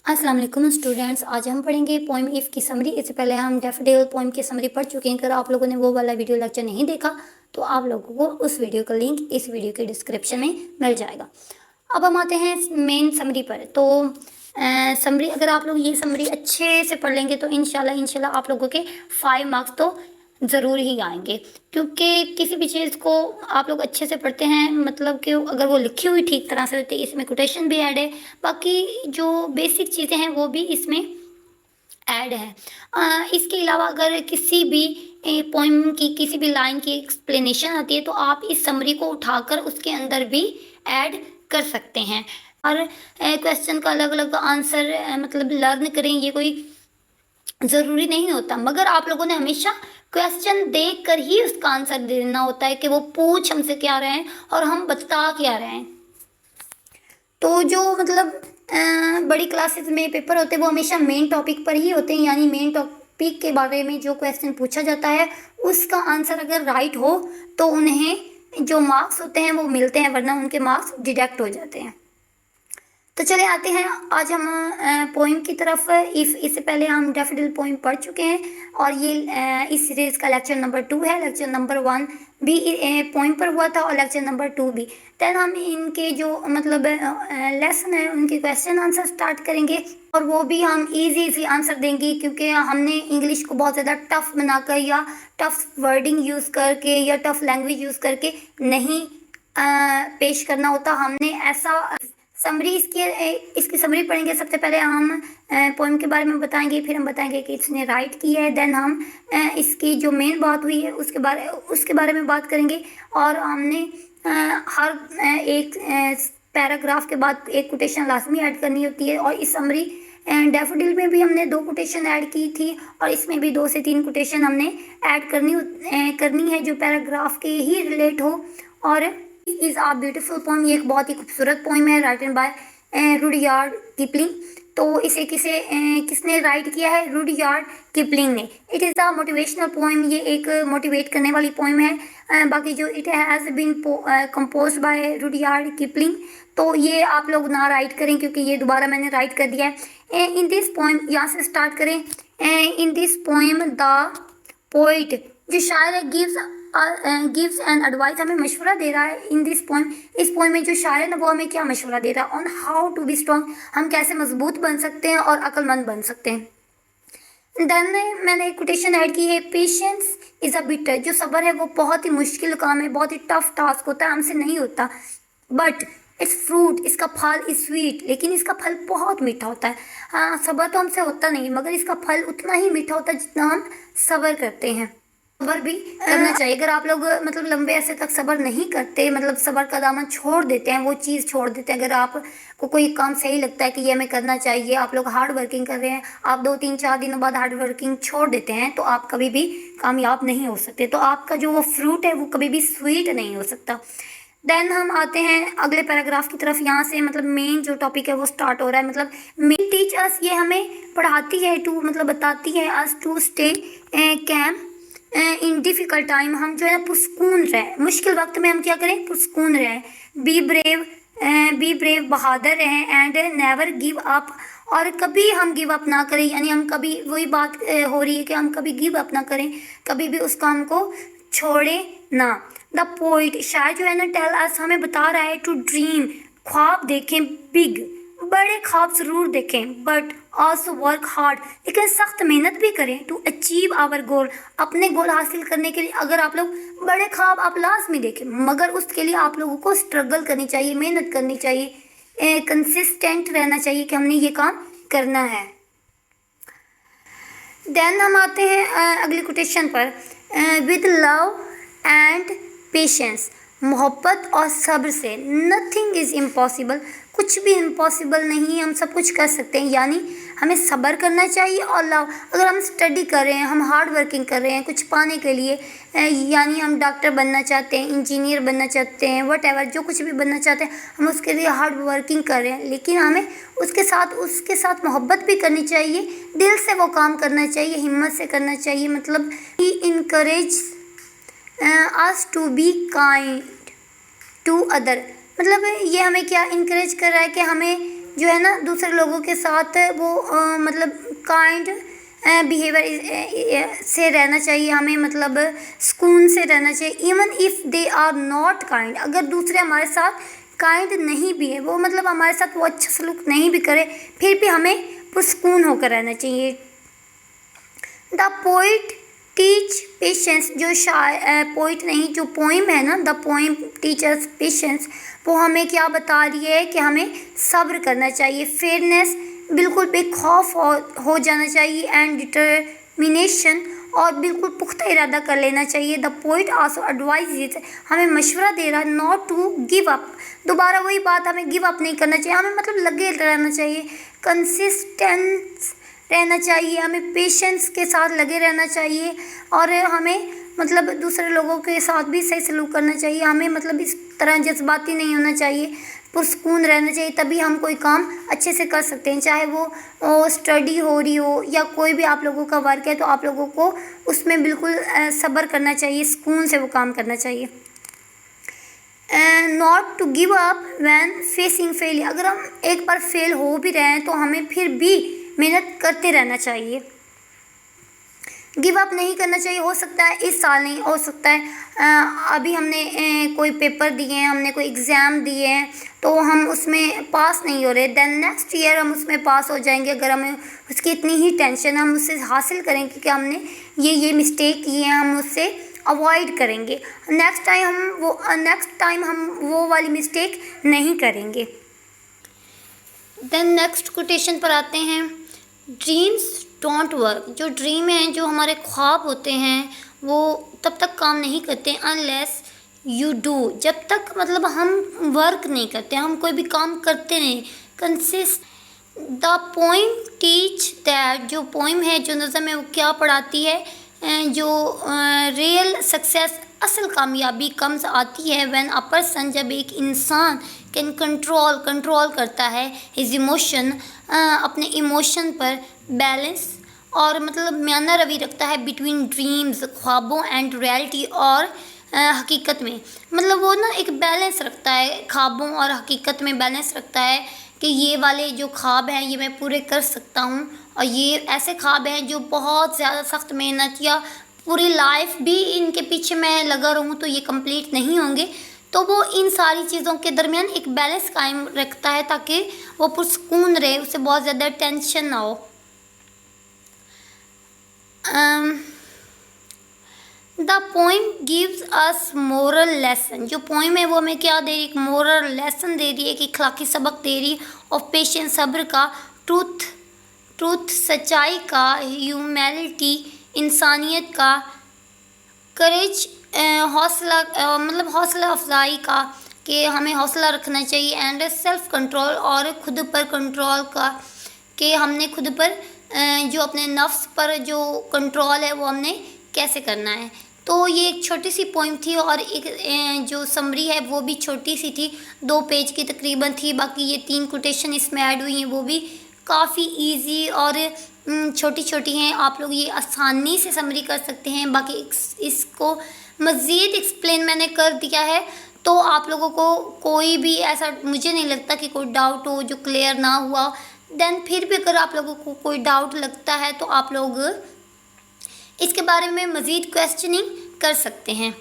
अस्सलाम वालेकुम स्टूडेंट्स, आज हम पढ़ेंगे पोएम इफ़ की समरी। इससे पहले हम डैफोडिल पोएम की समरी पढ़ चुके हैं। अगर आप लोगों ने वो वाला वीडियो लेक्चर नहीं देखा तो आप लोगों को उस वीडियो का लिंक इस वीडियो के डिस्क्रिप्शन में मिल जाएगा। अब हम आते हैं मेन समरी पर। तो समरी, अगर आप लोग ये समरी अच्छे से पढ़ लेंगे तो इंशाल्लाह आप लोगों के 5 मार्क्स तो ज़रूर ही आएंगे, क्योंकि किसी भी चीज़ को आप लोग अच्छे से पढ़ते हैं, मतलब कि अगर वो लिखी हुई ठीक तरह से होती है, इसमें कोटेशन भी ऐड है, बाकी जो बेसिक चीज़ें हैं वो भी इसमें ऐड है। इसके अलावा अगर किसी भी पोएम की किसी भी लाइन की एक्सप्लेनेशन आती है तो आप इस समरी को उठाकर उसके अंदर भी ऐड कर सकते हैं। और क्वेश्चन का अलग अलग आंसर मतलब लर्न करें, ये कोई ज़रूरी नहीं होता, मगर आप लोगों ने हमेशा क्वेश्चन देख कर ही उसका आंसर देना होता है कि वो पूछ हमसे क्या रहे हैं और हम बता क्या रहे हैं। तो जो मतलब बड़ी क्लासेस में पेपर होते हैं वो हमेशा मेन टॉपिक पर ही होते हैं, यानी मेन टॉपिक के बारे में जो क्वेश्चन पूछा जाता है उसका आंसर अगर राइट हो तो उन्हें जो मार्क्स होते हैं वो मिलते हैं, वरना उनके मार्क्स डिडक्ट हो जाते हैं। तो चले आते हैं आज हम पोइम की तरफ। इससे पहले हम डैफोडिल पोइम पढ़ चुके हैं और ये इस सीरीज़ का लेक्चर नंबर 2 है। लेक्चर नंबर 1 भी पोइम पर हुआ था और लेक्चर नंबर 2 भी। देन हम इनके जो मतलब लेसन है उनके क्वेश्चन आंसर स्टार्ट करेंगे और वो भी हम इजी आंसर देंगे, क्योंकि हमने इंग्लिश को बहुत ज़्यादा टफ बनाकर या टफ वर्डिंग यूज़ करके या टफ लैंग्वेज यूज़ करके नहीं पेश करना होता। हमने ऐसा समरी इसकी समरी पढ़ेंगे। सबसे पहले हम पोएम के बारे में बताएंगे, फिर हम बताएंगे कि इसने राइट की है। देन हम इसकी जो मेन बात हुई है उसके बारे में बात करेंगे और हमने हर एक पैराग्राफ के बाद एक कोटेशन लाजमी ऐड करनी होती है। और इस समरी डैफोडिल में भी हमने 2 कोटेशन ऐड की थी और इसमें भी 2 से 3 कोटेशन हमने ऐड करनी है जो पैराग्राफ के ही रिलेट हो। और इज़ आ ब्यूटीफुल पोएम, ये एक बहुत ही खूबसूरत पोएम है राइटन बाय रुडयार्ड किपलिंग। तो इसे किसने राइट किया है? रुडयार्ड किपलिंग ने। It is a motivational poem, ये एक मोटिवेट करने वाली पोएम है। बाकी जो it has been compose by Rudyard Kipling, तो ये आप लोग ना राइट करें क्योंकि ये दोबारा मैंने राइट कर दिया है। इन दिस पोएम, यहाँ से स्टार्ट करें। In this poem the poet, जो शायर है, गिव्स एन एडवाइस, हमें मशवरा दे रहा है। इन दिस पोएम, इस पोएम में जो शायर है ना वो हमें क्या मशवरा दे रहा है? On how to be strong, हम कैसे मजबूत बन सकते हैं और अक्लमंद बन सकते हैं। देन मैंने एक कोटेशन ऐड की है, पेशेंस इज़ अ बिटर, जो सब्र है वो बहुत ही मुश्किल काम है, बहुत ही टफ टास्क होता है, हमसे नहीं होता। बट इट्स फ्रूट, इसका फल इज स्वीट, लेकिन इसका फल बहुत मीठा होता है। हाँ, सब्र तो हमसे होता नहीं, मगर इसका फल उतना ही मीठा होता है जितना हम सब्र करते हैं। सब्र भी करना चाहिए। अगर आप लोग मतलब लंबे अरसे तक सब्र नहीं करते, मतलब सब्र का दामन छोड़ देते हैं, वो चीज़ छोड़ देते हैं, अगर आपको कोई काम सही लगता है कि ये हमें करना चाहिए, आप लोग हार्ड वर्किंग कर रहे हैं, आप 2-3-4 दिनों बाद हार्ड वर्किंग छोड़ देते हैं तो आप कभी भी कामयाब नहीं हो सकते। तो आपका जो वो फ्रूट है वो कभी भी स्वीट नहीं हो सकता। देन हम आते हैं अगले पैराग्राफ की तरफ। यहाँ से मतलब मेन जो टॉपिक है वो स्टार्ट हो रहा है। मतलब मेन टीच अस, ये हमें पढ़ाती है, टू मतलब बताती है, us to stay calm in difficult time, हम जो है पुरस्कून रहें, मुश्किल वक्त में हम क्या करें? पुरस्कून रहें। बी ब्रेव, बहादुर रहें। एंड नेवर गिव अप, और कभी हम गिव अप ना करें, यानी हम कभी, वही बात हो रही है कि हम कभी गिव अप ना करें, कभी भी उस काम को छोड़े ना। द पोइट, शायर जो है ना, टेल अस, हमें बता रहा है, टू ड्रीम, ख्वाब देखें, बिग, बड़े ख्वाब ज़रूर देखें, बट ऑल्सो वर्क हार्ड, लेकिन सख्त मेहनत भी करें, टू अचीव आवर गोल, अपने गोल हासिल करने के लिए। अगर आप लोग बड़े ख्वाब आप लाजमी देखें, मगर उसके लिए आप लोगों को स्ट्रगल करनी चाहिए, मेहनत करनी चाहिए, कंसिस्टेंट रहना चाहिए कि हमने ये काम करना है। देन हम आते हैं अगली कोटेशन पर। विद लव एंड पेशेंस, मोहब्बत और सब्र से, नथिंग इज़ इम्पॉसिबल, कुछ भी इम्पॉसिबल नहीं, हम सब कुछ कर सकते हैं। यानी हमें सब्र करना चाहिए और लव, अगर हम स्टडी कर रहे हैं, हम हार्ड वर्किंग कर रहे हैं कुछ पाने के लिए, यानी हम डॉक्टर बनना चाहते हैं, इंजीनियर बनना चाहते हैं, वट जो कुछ भी बनना चाहते हैं, हम उसके लिए हार्ड वर्किंग कर रहे हैं, लेकिन हमें उसके साथ मोहब्बत भी करनी चाहिए, दिल से वो काम करना चाहिए, हिम्मत से करना चाहिए। मतलब he encourage us to be kind to other, मतलब ये हमें क्या इनकरेज कर रहा है कि हमें जो है ना दूसरे लोगों के साथ वो मतलब काइंड बिहेवियर से रहना चाहिए हमें, मतलब सुकून से रहना चाहिए। Even if they are not kind, अगर दूसरे हमारे साथ काइंड नहीं भी है, वो मतलब हमारे साथ वो अच्छा सलूक नहीं भी करे, फिर भी हमें पुरसुकून होकर रहना चाहिए। द पोइट टीच पेशेंस, जो पोइट नहीं, जो पोइम है ना, द पोइम टीचर्स पेशेंस, वो हमें क्या बता रही है कि हमें सब्र करना चाहिए, फेयरनेस, बिल्कुल बेखौफ हो जाना चाहिए, एंड डिटर्मिनेशन, और बिल्कुल पुख्ता इरादा कर लेना चाहिए। द पोइट आल्सो एडवाइज, हमें मशवरा दे रहा है नॉट टू गिव अप, दोबारा वही बात, हमें गिव अप नहीं करना चाहिए, हमें मतलब लगे रहना चाहिए, कंसिस्टेंस रहना चाहिए, हमें पेशेंस के साथ लगे रहना चाहिए, और हमें मतलब दूसरे लोगों के साथ भी सही सलूक करना चाहिए, हमें मतलब इस तरह जज्बाती नहीं होना चाहिए, पुरसुकून रहना चाहिए, तभी हम कोई काम अच्छे से कर सकते हैं। चाहे वो स्टडी हो रही हो या कोई भी आप लोगों का वर्क है, तो आप लोगों को उसमें बिल्कुल सब्र करना चाहिए, सुकून से वो काम करना चाहिए। Not to give up when facing failure, अगर हम एक बार फेल हो भी रहे हैं तो हमें फिर भी मेहनत करते रहना चाहिए, गिव अप नहीं करना चाहिए। हो सकता है इस साल नहीं, हो सकता है अभी हमने कोई पेपर दिए हैं, हमने कोई एग्ज़ाम दिए हैं, तो हम उसमें पास नहीं हो रहे, देन नेक्स्ट ईयर हम उसमें पास हो जाएंगे। अगर हमें उसकी इतनी ही टेंशन, हम उससे हासिल करेंगे कि हमने ये मिस्टेक की है, हम उससे अवॉइड करेंगे, नेक्स्ट टाइम हम वो वाली मिस्टेक नहीं करेंगे। देन नेक्स्ट कोटेशन पर आते हैं, ड्रीम्स डोंट वर्क, जो ड्रीम है, जो हमारे ख्वाब होते हैं, वो तब तक काम नहीं करते अनलेस यू डू, जब तक मतलब हम वर्क नहीं करते, हम कोई भी काम करते नहीं, consist. The poem teach that, जो पोइम है, जो नज़म है, वो क्या पढ़ाती है, जो रियल सक्सेस, असल कामयाबी कम्स आती है व्हेन अ पर्सन, जब एक इंसान कैन कंट्रोल करता है हिज इमोशन, अपने इमोशन पर बैलेंस, और मतलब म्याना रवि रखता है बिटवीन ड्रीम्स, ख्वाबों, एंड रियलिटी, और हकीकत में, मतलब वो ना एक बैलेंस रखता है, ख्वाबों और हकीकत में बैलेंस रखता है कि ये वाले जो ख्वाब हैं ये मैं पूरे कर सकता हूँ, और ये ऐसे ख्वाब हैं जो बहुत ज़्यादा सख्त मेहनत या पूरी लाइफ भी इनके पीछे मैं लगा रहूँ तो ये कंप्लीट नहीं होंगे। तो वो इन सारी चीज़ों के दरमियान एक बैलेंस कायम रखता है ताकि वो पुरसुकून रहे, उसे बहुत ज़्यादा टेंशन ना हो। The poem gives us moral lesson, जो पोइम है वो हमें क्या दे रही है, एक मोरल लेसन दे रही है, एक अखलाकी सबक दे रही है, ऑफ पेशेंस, सब्र का, ट्रूथ सच्चाई का, ह्यूमैनिटी इंसानियत का, करेज हौसला मतलब हौसला अफजाई का, कि हमें हौसला रखना चाहिए, एंड सेल्फ कंट्रोल, और खुद पर कंट्रोल का, कि हमने खुद पर जो अपने नफ्स पर जो कंट्रोल है वो हमने कैसे करना है। तो ये एक छोटी सी पोइम थी, और एक जो समरी है वो भी छोटी सी थी, 2 पेज की तकरीबन थी। बाकी ये 3 कोटेशन इसमें ऐड हुई हैं, वो भी काफ़ी इजी और छोटी छोटी हैं, आप लोग ये आसानी से समरी कर सकते हैं। बाकी इसको मज़ीद एक्सप्लेन मैंने कर दिया है, तो आप लोगों को कोई भी ऐसा मुझे नहीं लगता कि कोई डाउट हो जो क्लियर ना हुआ। देन फिर भी अगर आप लोगों को कोई डाउट लगता है तो आप लोग इसके बारे में मज़ीद क्वेश्चनिंग कर सकते हैं।